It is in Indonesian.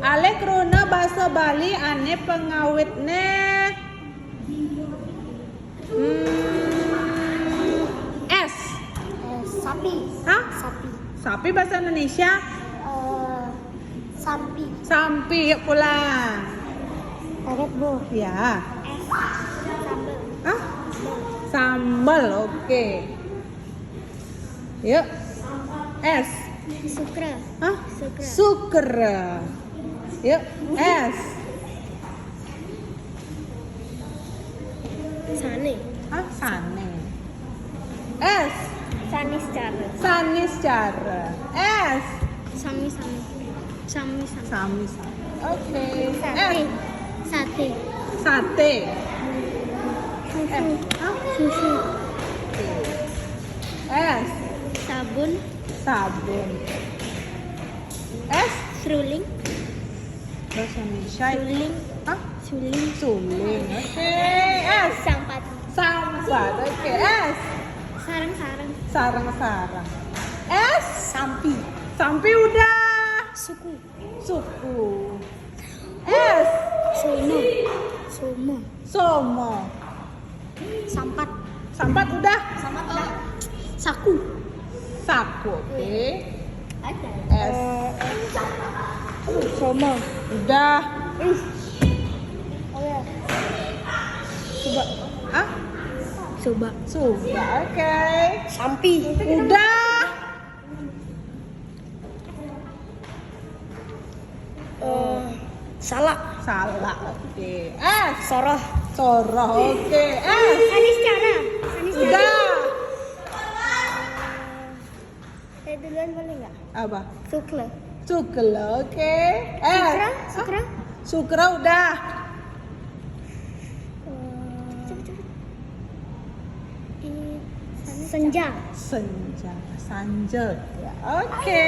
Ale krona bahasa Bali ane pengawetne S. Sapi. Hah? Sapi. Sapi bahasa Indonesia? Sapi. Sampi, yuk pulang. Karet bu. Ya. Sambal. Hah? Sambal, oke. Yuk. S. Sukra. Hah? Sukra. Sukra. Yuk. S. Sane. Hah? Sane. S. Saniscara. Saniscara. S. Sami. Sami. Sami. Oke. Sate. S. Sate. Sate. Susu. Hah? Susu. S. Sabun. Sabun. S. Seruling. Bahasa Indonesia. Suling. Hah? Suling. Suling. Oke. S. Sampat. Sambat. Oke. S. Sarang. Sarang-sarang. S. Sampi. Sampai udah. Suku. Suku. S. Somo. Somo. Sampat. Sampat udah. Sampat. Saku. Saku. Oke. Ada. S. Somo. Udah. Oh ya. Coba. Ah? Coba. Sudah. Oke. Sampi. Udah. Salah. Salah. Oke. S. Soroh. Soroh. Oke. S. Saniscara. Udah. Saya duluan boleh nggak? Apa? Sukle. Sukla. Oke. S. Sukra. Sukra udah. Senja. Senja. Sanjel. Ya. Oke.